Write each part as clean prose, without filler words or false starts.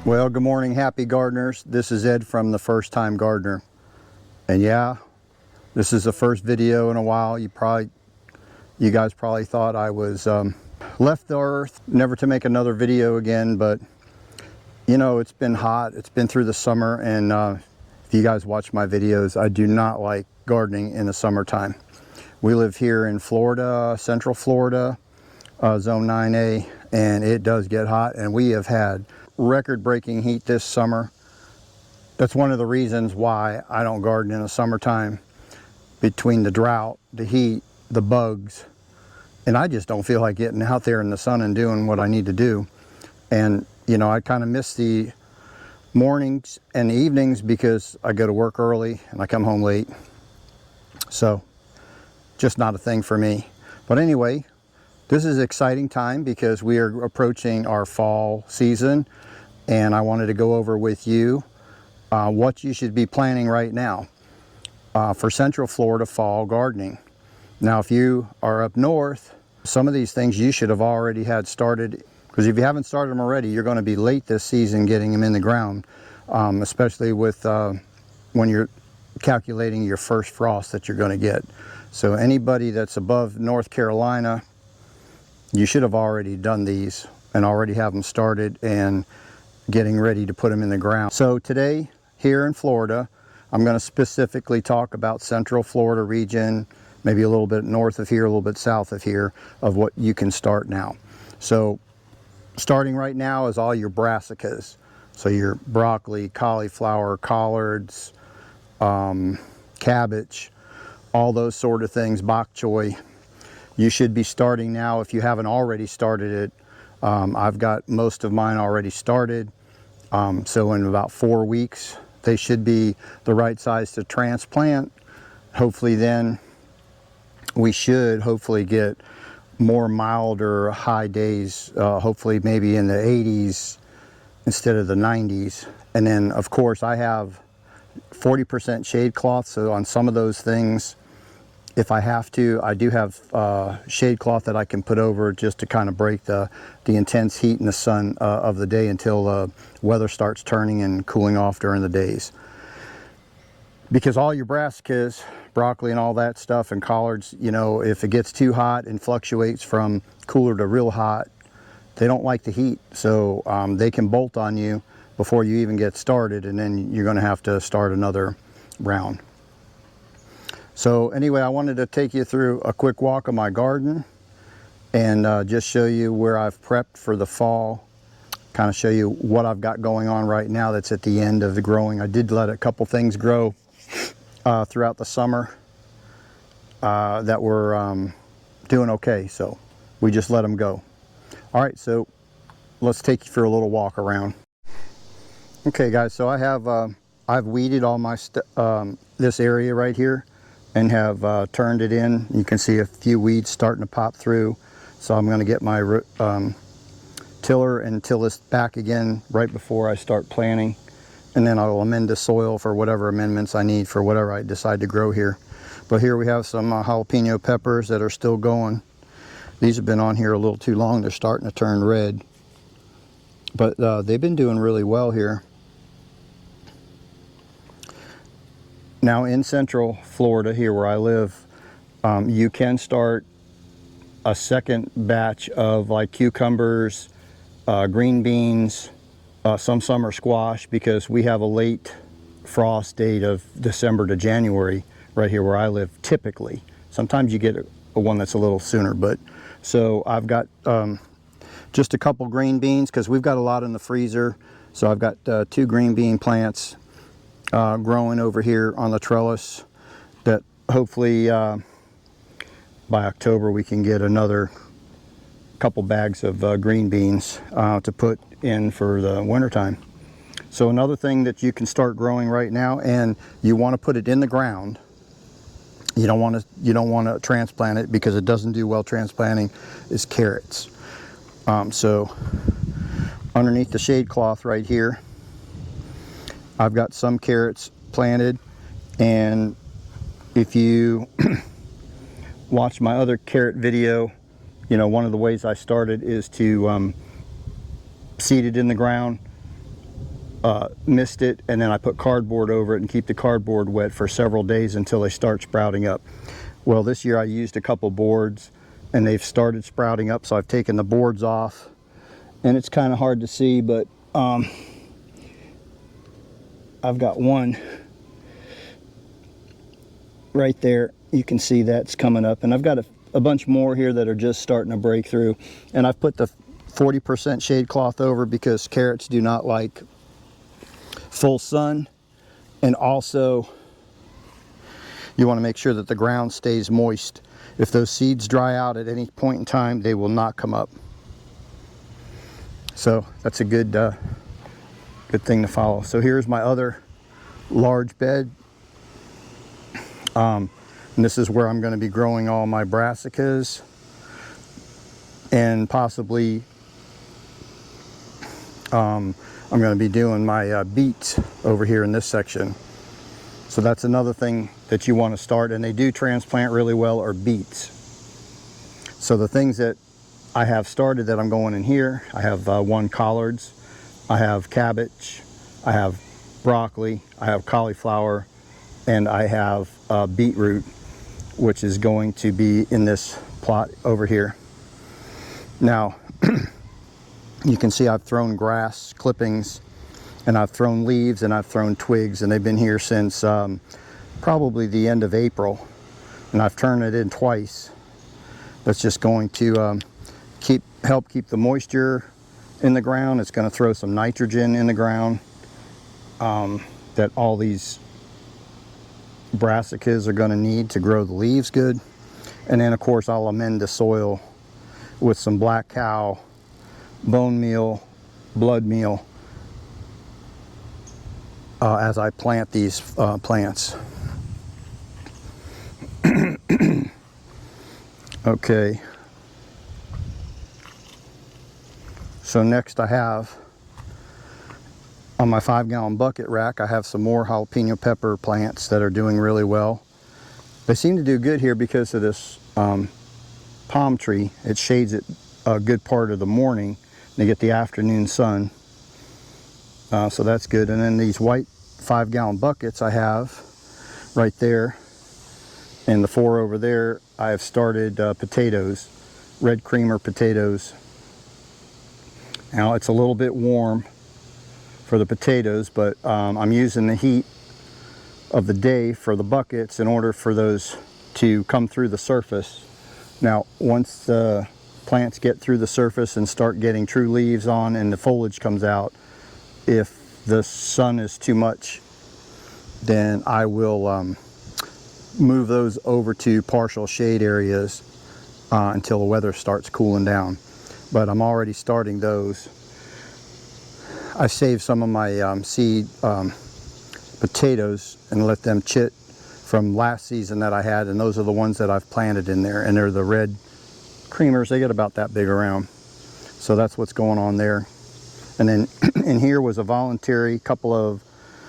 Well, good morning, happy gardeners. This is Ed from The First Time Gardener. And yeah, this is the first video in a while. You guys probably thought I was left the earth, never to make another video again, but you know, it's been hot, it's been through the summer, and if you guys watch my videos, I do not like gardening in the summertime. We live here in Florida, Central Florida, Zone 9A, and it does get hot, and we have had record-breaking heat this summer. That's one of the reasons why I don't garden in the summertime. Between the drought, the heat, the bugs, and I just don't feel like getting out there in the sun and doing what I need to do. And you know, I kind of miss the mornings and the evenings because I go to work early and I come home late. So just not a thing for me. But anyway, this is an exciting time because we are approaching our fall season, and I wanted to go over with you what you should be planning right now for Central Florida fall gardening. Now, if you are up north, some of these things you should have already had started, because if you haven't started them already, you're going to be late this season getting them in the ground, especially with when you're calculating your first frost that you're going to get. So anybody that's above North Carolina, you should have already done these and already have them started and getting ready to put them in the ground. So today here in Florida, I'm going to specifically talk about Central Florida region, maybe a little bit north of here, a little bit south of here, of what you can start now. So starting right now is all your brassicas. So your broccoli, cauliflower, collards, cabbage, all those sort of things, bok choy. You should be starting now if you haven't already started it. I've got most of mine already started. So in about 4 weeks, they should be the right size to transplant. Hopefully then we should hopefully get more milder high days, hopefully maybe in the 80s instead of the 90s. And then of course I have 40% shade cloth, so on some of those things, if I have to, I do have shade cloth that I can put over just to kind of break the intense heat in the sun of the day until weather starts turning and cooling off during the days. Because all your brassicas, broccoli and all that stuff, and collards, you know, if it gets too hot and fluctuates from cooler to real hot, they don't like the heat. So they can bolt on you before you even get started, and then you're going to have to start another round. So anyway, I wanted to take you through a quick walk of my garden and just show you where I've prepped for the fall, kind of show you what I've got going on right now that's at the end of the growing. I did let a couple things grow throughout the summer that were doing okay, so we just let them go. All right, so let's take you for a little walk around. Okay guys, so I have I've weeded all my this area right here and have turned it in. You can see a few weeds starting to pop through. So I'm going to get my tiller and till this back again right before I start planting. And then I'll amend the soil for whatever amendments I need for whatever I decide to grow here. But here we have some jalapeno peppers that are still going. These have been on here a little too long. They're starting to turn red. But they've been doing really well here. Now in Central Florida, here where I live, you can start a second batch of like cucumbers, green beans, some summer squash, because we have a late frost date of December to January right here where I live typically. Sometimes you get a one that's a little sooner, but so I've got just a couple green beans because we've got a lot in the freezer. So I've got 2 green bean plants growing over here on the trellis that hopefully by October we can get another couple bags of green beans to put in for the wintertime. So another thing that you can start growing right now, and you want to put it in the ground. You don't want to transplant it because it doesn't do well transplanting, is carrots. So underneath the shade cloth right here, I've got some carrots planted, and if you watch my other carrot video, you know, one of the ways I started is to seed it in the ground mist it, and then I put cardboard over it and keep the cardboard wet for several days until they start sprouting up. Well, this year I used a couple boards and they've started sprouting up, so I've taken the boards off, and it's kind of hard to see, but I've got one right there. You can see that's coming up, and I've got a bunch more here that are just starting to break through, and I've put the 40% shade cloth over because carrots do not like full sun, and also you want to make sure that the ground stays moist. If those seeds dry out at any point in time, they will not come up. So that's a good thing to follow. So here's my other large bed. And this is where I'm going to be growing all my brassicas and possibly I'm going to be doing my beets over here in this section. So that's another thing that you want to start, and they do transplant really well, are beets. So the things that I have started that I'm going in here, I have one collards, I have cabbage, I have broccoli, I have cauliflower, and I have beetroot, which is going to be in this plot over here. Now, you can see I've thrown grass clippings, and I've thrown leaves, and I've thrown twigs, and they've been here since probably the end of April, and I've turned it in twice. That's just going to help keep the moisture in the ground. It's going to throw some nitrogen in the ground that all these brassicas are going to need to grow the leaves good. And then of course I'll amend the soil with some black cow, bone meal, blood meal as I plant these plants. Okay, so next I have on my 5-gallon bucket rack, I have some more jalapeno pepper plants that are doing really well. They seem to do good here because of this palm tree. It shades it a good part of the morning. They get the afternoon sun, so that's good. And then these white 5-gallon buckets I have right there, and the 4 over there, I have started potatoes, red creamer potatoes. Now it's a little bit warm for the potatoes, but I'm using the heat of the day for the buckets in order for those to come through the surface. Now once the plants get through the surface and start getting true leaves on and the foliage comes out, if the sun is too much, then I will move those over to partial shade areas until the weather starts cooling down. But I'm already starting those. I saved some of my seed potatoes and let them chit from last season that I had, and those are the ones that I've planted in there, and they're the red creamers. They get about that big around. So that's what's going on there. And then in here was a voluntary couple of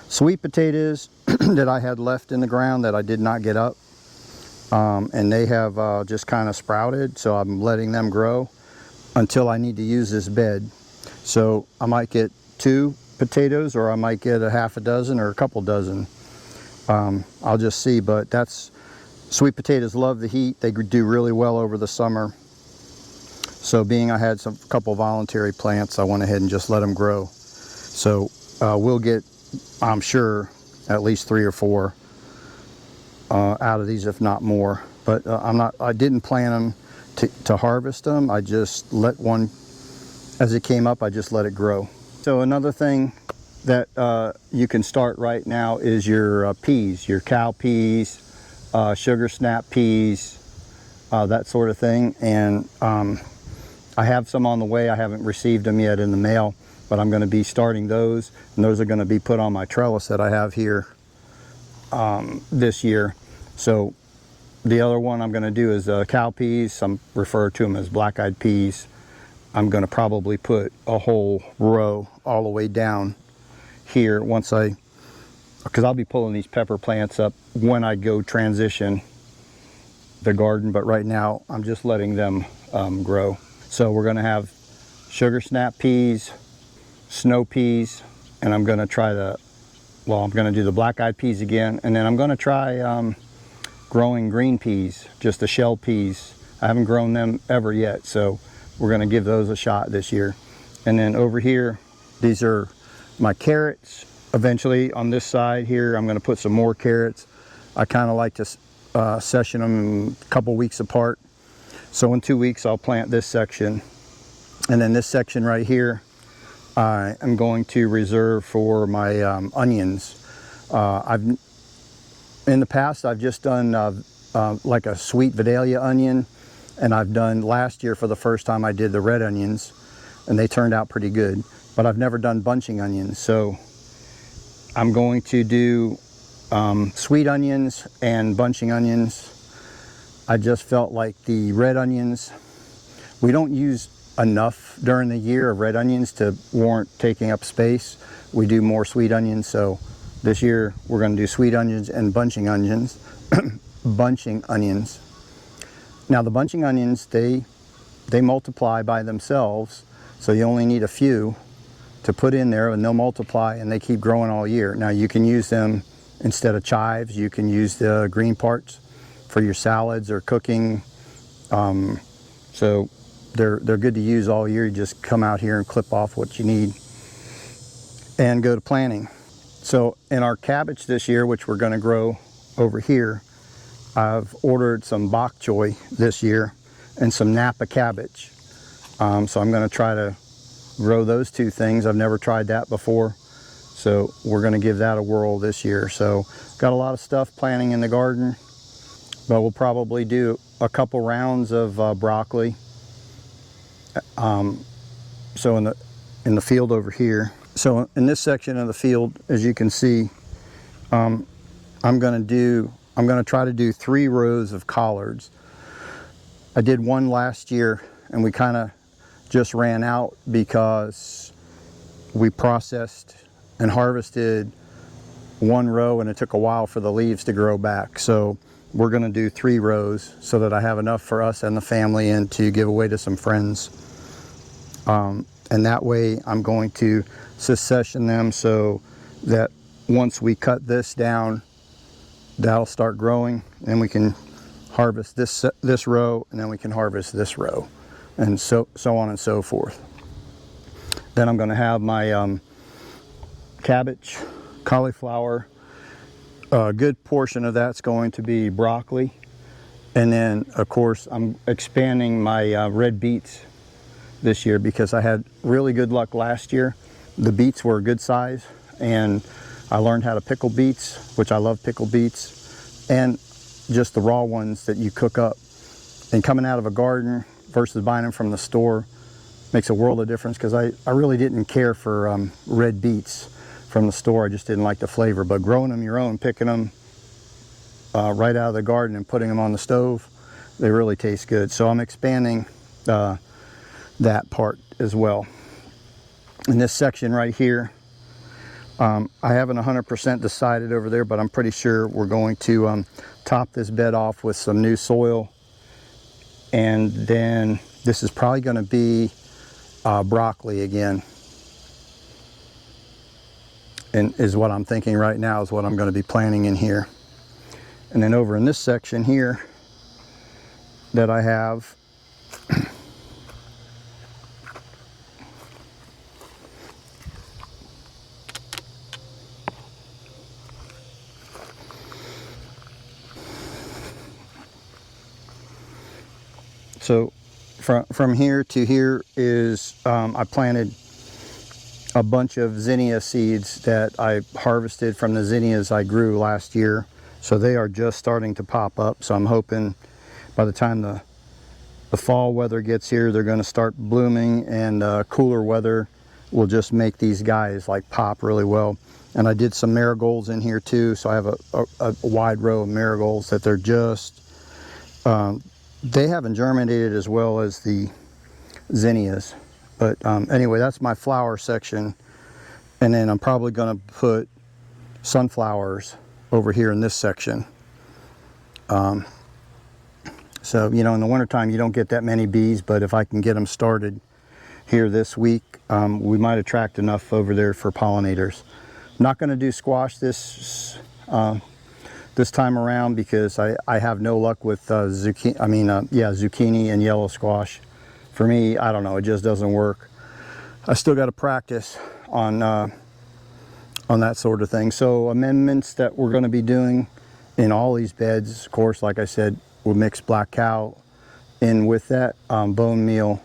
sweet potatoes that I had left in the ground that I did not get up, and they have just kind of sprouted, so I'm letting them grow until I need to use this bed. So I might get 2 potatoes, or I might get a half a dozen or a couple dozen. I'll just see, but that's, sweet potatoes love the heat. They do really well over the summer. So being I had a couple voluntary plants, I went ahead and just let them grow. So we'll get, I'm sure, at least 3 or 4 out of these, if not more. But I didn't plan them to harvest them. I just let one, as it came up, I just let it grow. So another thing that you can start right now is your peas, your cow peas, sugar snap peas, that sort of thing. And I have some on the way. I haven't received them yet in the mail, but I'm going to be starting those, and those are going to be put on my trellis that I have here this year. So the other one I'm going to do is cow peas. Some refer to them as black-eyed peas. I'm going to probably put a whole row all the way down here once because I'll be pulling these pepper plants up when I go transition the garden, but right now I'm just letting them grow. So we're going to have sugar snap peas, snow peas, and I'm going to try I'm going to do the black-eyed peas again, and then I'm going to try growing green peas, just the shell peas. I haven't grown them ever yet, so we're going to give those a shot this year. And then over here, these are my carrots. Eventually on this side here, I'm going to put some more carrots. I kind of like to session them a couple weeks apart. So in 2 weeks, I'll plant this section. And then this section right here, I'm going to reserve for my onions. In the past, I've just done like a sweet Vidalia onion, and I've done last year for the first time I did the red onions, and they turned out pretty good. But I've never done bunching onions, so I'm going to do sweet onions and bunching onions. I just felt like the red onions, we don't use enough during the year of red onions to warrant taking up space. We do more sweet onions, so this year we're going to do sweet onions and bunching onions. Bunching onions. Now the bunching onions, they multiply by themselves, so you only need a few to put in there and they'll multiply and they keep growing all year. Now you can use them instead of chives. You can use the green parts for your salads or cooking. So they're good to use all year. You just come out here and clip off what you need and go to planting. So in our cabbage this year, which we're going to grow over here, I've ordered some bok choy this year and some Napa cabbage. So I'm going to try to grow those two things. I've never tried that before, so we're going to give that a whirl this year. So got a lot of stuff planting in the garden, but we'll probably do a couple rounds of broccoli. So in the field over here. So in this section of the field, as you can see, I'm going to try to do 3 rows of collards. I did one last year and we kind of just ran out because we processed and harvested 1 row and it took a while for the leaves to grow back. So we're going to do 3 rows so that I have enough for us and the family and to give away to some friends. And that way I'm going to succession them so that once we cut this down, that'll start growing and we can harvest this row, and then we can harvest this row, and so on and so forth. Then I'm going to have my cabbage, cauliflower. A good portion of that's going to be broccoli, and then of course I'm expanding my red beets this year because I had really good luck last year. The beets were a good size, and I learned how to pickle beets, which I love pickled beets, and just the raw ones that you cook up. And coming out of a garden versus buying them from the store makes a world of difference, because I really didn't care for red beets from the store. I just didn't like the flavor. But growing them your own, picking them right out of the garden and putting them on the stove, they really taste good. So I'm expanding that part as well. In this section right here, I haven't 100% decided over there, but I'm pretty sure we're going to top this bed off with some new soil. And then this is probably going to be broccoli again. And is what I'm thinking right now is what I'm going to be planting in here. And then over in this section here that I have, so from here to here is I planted a bunch of zinnia seeds that I harvested from the zinnias I grew last year. So they are just starting to pop up. So I'm hoping by the time the fall weather gets here, they're going to start blooming, and cooler weather will just make these guys like pop really well. And I did some marigolds in here too. So I have a wide row of marigolds that they're just, they haven't germinated as well as the zinnias. But anyway, that's my flower section. And then I'm probably going to put sunflowers over here in this section. So, you know, in the wintertime, you don't get that many bees, but if I can get them started here this week, we might attract enough over there for pollinators. I'm not going to do squash this time around because I have no luck with zucchini and yellow squash. For me, I don't know, it just doesn't work. I still got to practice on that sort of thing. So amendments that we're going to be doing in all these beds, of course, like I said, we'll mix black cow in with that, bone meal,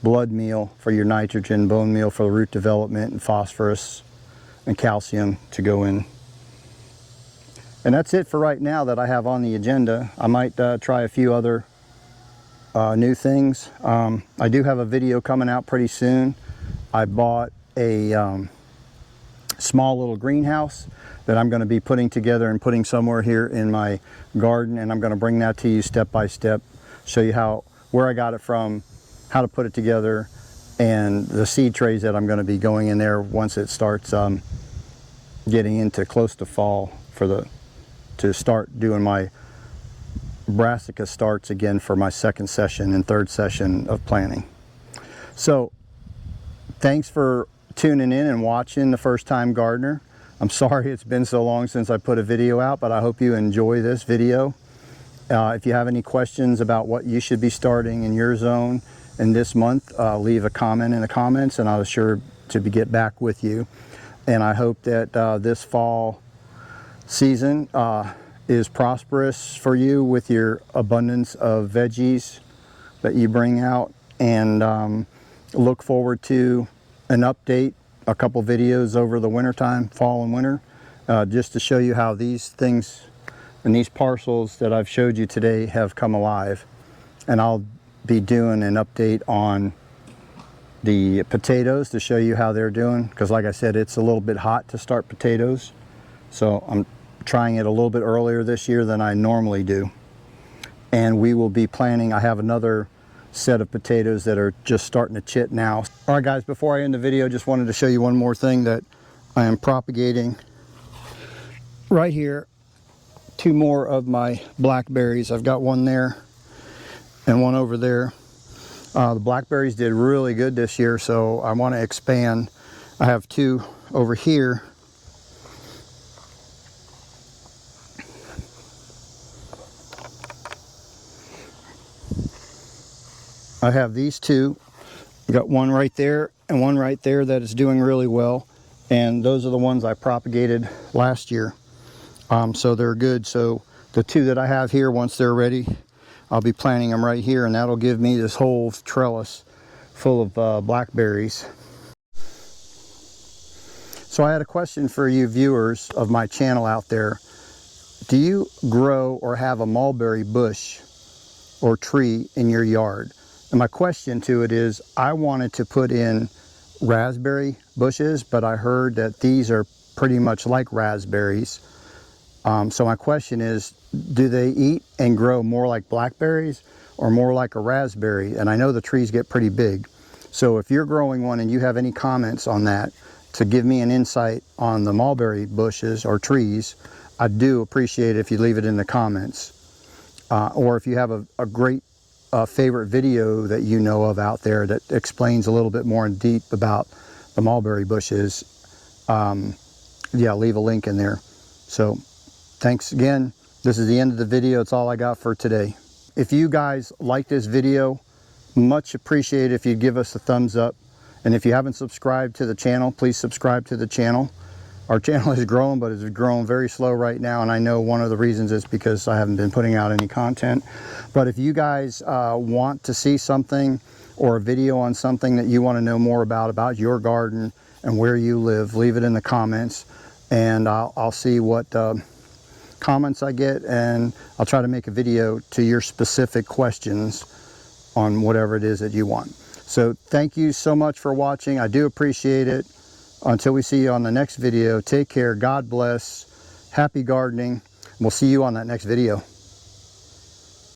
blood meal for your nitrogen, bone meal for the root development, and phosphorus and calcium to go in. And that's it for right now that I have on the agenda. I might try a few other new things. I do have a video coming out pretty soon. I bought a small little greenhouse that I'm going to be putting together and putting somewhere here in my garden, and I'm going to bring that to you step by step, show you where I got it from, how to put it together, and the seed trays that I'm going to be going in there once it starts getting into close to fall to start doing my brassica starts again for my second session and third session of planting. So thanks for tuning in and watching The First Time Gardener. I'm sorry it's been so long since I put a video out, but I hope you enjoy this video. If you have any questions about what you should be starting in your zone in this month, leave a comment in the comments and I'll be sure to get back with you. And I hope that this fall season is prosperous for you with your abundance of veggies that you bring out, and look forward to an update, a couple videos over the winter time, fall and winter, just to show you how these things and these parcels that I've showed you today have come alive. And I'll be doing an update on the potatoes to show you how they're doing, because like I said, it's a little bit hot to start potatoes, so I'm trying it a little bit earlier this year than I normally do. And we will be planting, I have another set of potatoes that are just starting to chit now. All right guys, before I end the video, just wanted to show you one more thing that I am propagating right here. Two more of my blackberries. I've got one there and one over there. The blackberries did really good this year, so I want to expand. I have two over here. I have these two. I've got one right there and one right there that is doing really well, and those are the ones I propagated last year. So they're good. So the two that I have here, once they're ready, I'll be planting them right here, and that'll give me this whole trellis full of blackberries. So I had a question for you viewers of my channel out there. Do you grow or have a mulberry bush or tree in your yard? And my question to it is, I wanted to put in raspberry bushes, but I heard that these are pretty much like raspberries. So my question is, do they eat and grow more like blackberries or more like a raspberry? And I know the trees get pretty big. So if you're growing one and you have any comments on that to give me an insight on the mulberry bushes or trees, I do appreciate it if you leave it in the comments. Or if you have a great favorite video that you know of out there that explains a little bit more in deep about the mulberry bushes, yeah, leave a link in there. So thanks again. This is the end of the video. It's all I got for today. If you guys like this video, much appreciated if you'd give us a thumbs up. And if you haven't subscribed to the channel, please subscribe to the channel. Our channel is growing, but it's growing very slow right now, and I know one of the reasons is because I haven't been putting out any content. But if you guys want to see something or a video on something that you want to know more about your garden and where you live, leave it in the comments, and I'll see what comments I get, and I'll try to make a video to your specific questions on whatever it is that you want. So thank you so much for watching. I do appreciate it. Until we see you on the next video, take care, God bless, happy gardening. We'll see you on that next video.